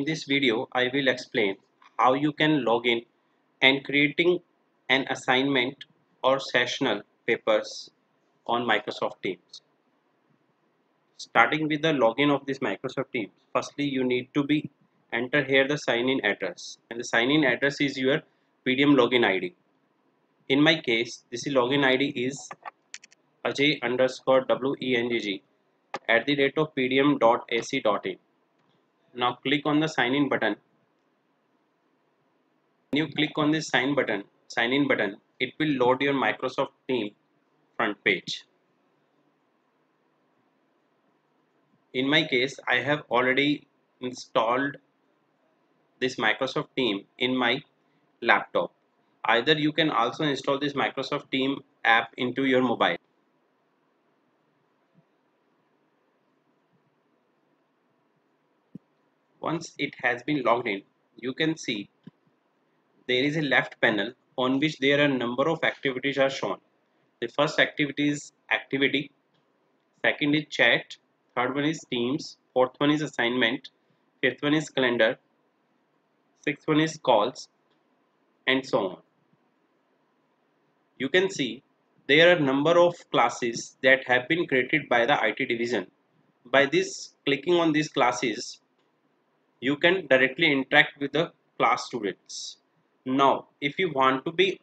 this video, I will explain how you can log in and creating an assignment or sessional papers on Microsoft Teams. Starting with the login of this Microsoft Teams, firstly you need to be enter here the sign in address, and the sign in address is your PDM login ID. In my case, this login ID is Ajay_WENGG @ pdm.ac.in. Now click on the sign in button. When you click on this sign in button, it will load your Microsoft Teams front page. In my case, I have already installed this Microsoft Teams in my laptop. Either you can also install this Microsoft Teams app into your mobile. Once it has been logged in, you can see there is a left panel on which there are a number of activities are shown. The first activity is activity, second is chat, third one is Teams, fourth one is assignment, fifth one is calendar, sixth one is calls, and so on. You can see there are a number of classes that have been created by the IT division. By this clicking on these classes, you can directly interact with the class students. Now, if you want to be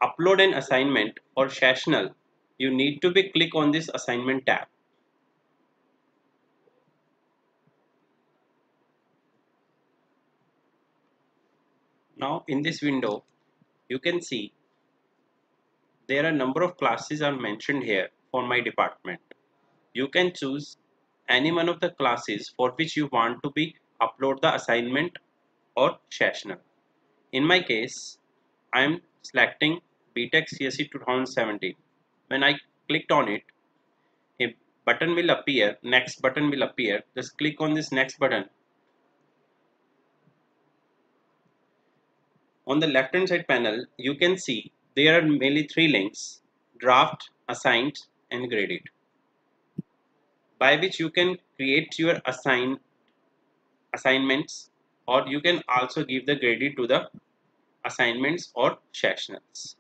upload an assignment or sessional, you need to be click on this assignment tab. Now in this window, you can see there are a number of classes are mentioned here for my department. You can choose any one of the classes for which you want to be upload the assignment or sessional. In my case, I am selecting BTech CSE 2017. When I clicked on it, a button will appear, next button will appear. Just click on this next button. On the left hand side panel, you can see there are mainly three links: draft, assigned, and graded, by which you can create your assignments, or you can also give the graded to the assignments or sessionals.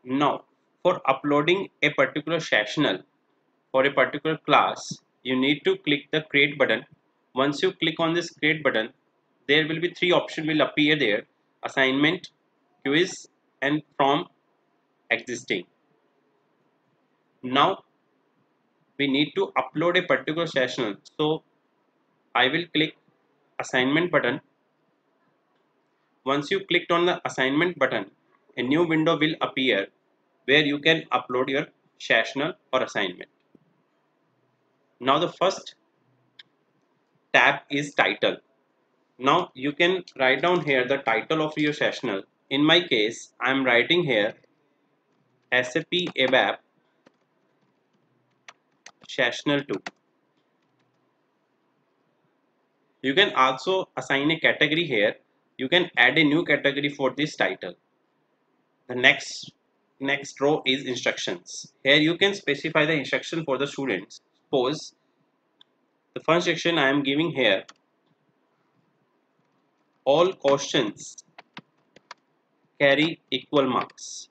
Now, for uploading a particular sessional for a particular class, you need to click the create button. Once you click on this create button, there will be three options will appear there: assignment, quiz, and from existing. Now we need to upload a particular sessional, so I will click assignment button. Once you clicked on the assignment button, a new window will appear where you can upload your sessional or assignment. Now the first tab is title. Now you can write down here the title of your sessional. In my case, I am writing here SAP ABAP Sessional 2. You can also assign a category here. You can add a new category for this title. The next row is instructions. Here you can specify the instruction for the students. Suppose the first section I am giving here, all questions carry equal marks.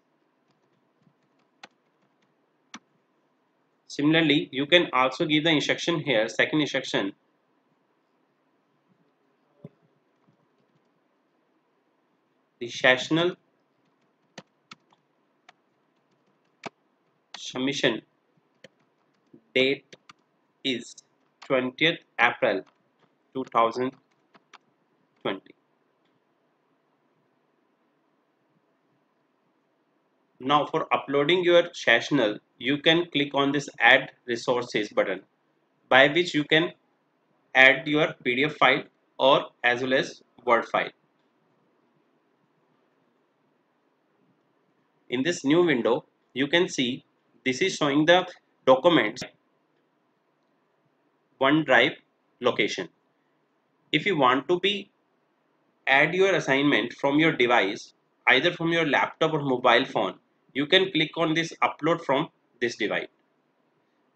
Similarly, you can also give the instruction here, second instruction, the sessional submission date is 20th April 2020. Now for uploading your sessional, you can click on this add resources button, by which you can add your PDF file or as well as Word file. In this new window, you can see this is showing the documents OneDrive location. If you want to be add your assignment from your device, either from your laptop or mobile phone, you can click on this upload from this device.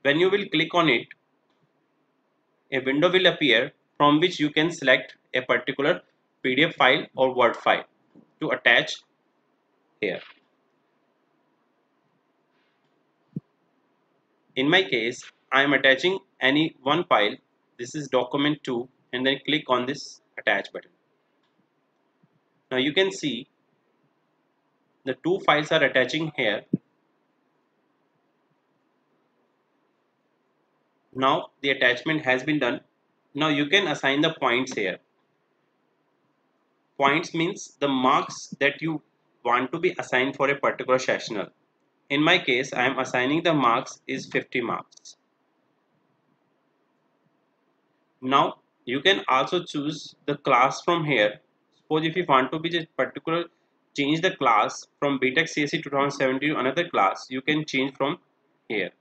When you will click on it, a window will appear from which you can select a particular PDF file or Word file to attach here. In my case, I am attaching any one file. This is document 2, and then click on this attach button. Now you can see the two files are attaching here. Now the attachment has been done. Now you can assign the points here. Points means the marks that you want to be assigned for a particular sectional. In my case, I am assigning the marks is 50 marks. Now you can also choose the class from here. Suppose if you want to be just particular change the class from BTech CSE 2017 to another class, you can change from here.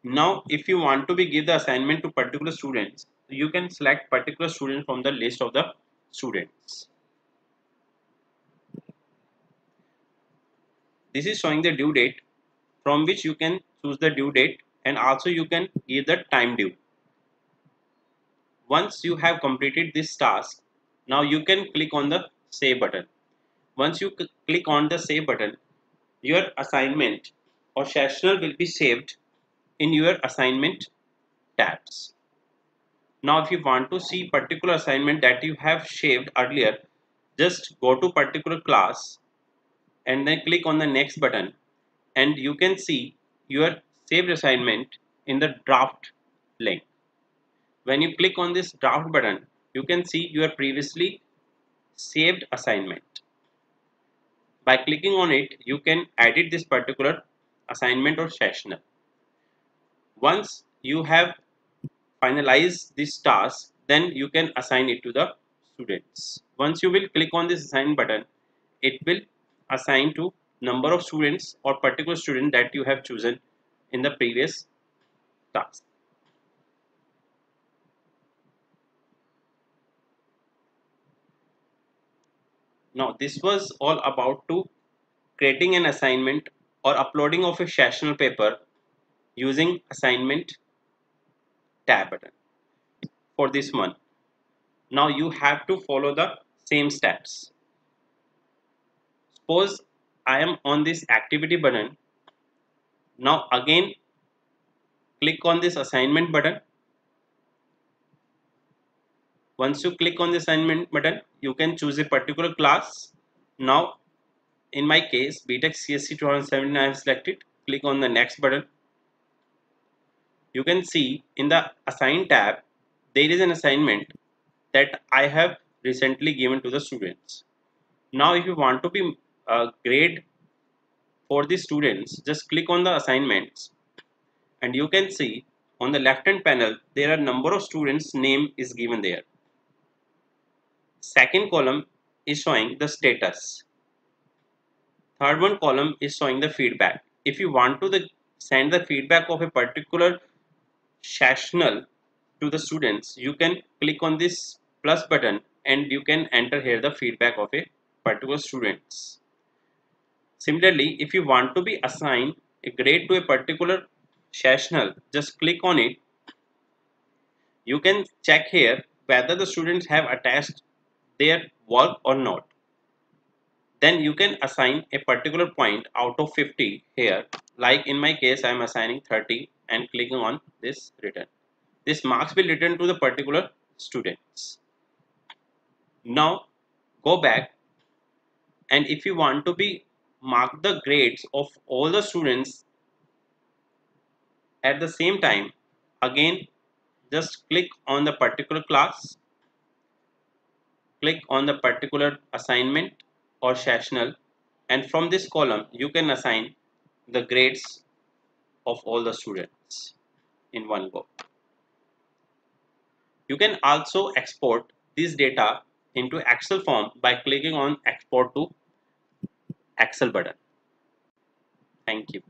Now if you want to be give the assignment to particular students, you can select particular student from the list of the students. This is showing the due date, from which you can choose the due date, and also you can give the time due. Once you have completed this task, now you can click on the save button. Once you click on the save button, your assignment or sectional will be saved in your assignment tabs. Now if you want to see particular assignment that you have saved earlier, just go to particular class and then click on the next button, and you can see your saved assignment in the draft link. When you click on this draft button, you can see your previously saved assignment. By clicking on it, you can edit this particular assignment or sectional. Once you have finalized this task, then you can assign it to the students. Once you will click on this assign button, it will assign to number of students or particular student that you have chosen in the previous task. Now this was all about to creating an assignment or uploading of a sectional paper using assignment tab button for this one. Now you have to follow the same steps. Suppose I am on this activity button. Now again click on this assignment button. Once you click on the assignment button, you can choose a particular class. Now in my case, BTech CSE 2017 I have selected. Click on the next button. You can see in the assign tab there is an assignment that I have recently given to the students. Now if you want to be grade for the students, just click on the assignments, and you can see on the left hand panel there are number of students name is given there. Second column is showing the status. Third one column is showing the feedback. If you want to send the feedback of a particular sectional to the students, you can click on this plus button and you can enter here the feedback of a particular students. Similarly, if you want to be assigned a grade to a particular sectional, just click on it. You can check here whether the students have attached their work or not. Then you can assign a particular point out of 50 here. Like in my case, I am assigning 30 and clicking on this return. This marks will return to the particular students. Now go back, and if you want to be mark the grades of all the students at the same time, again just click on the particular class, click on the particular assignment or sectional, and from this column you can assign the grades of all the students in one go. You can also export this data into Excel form by clicking on export to Excel button. Thank you.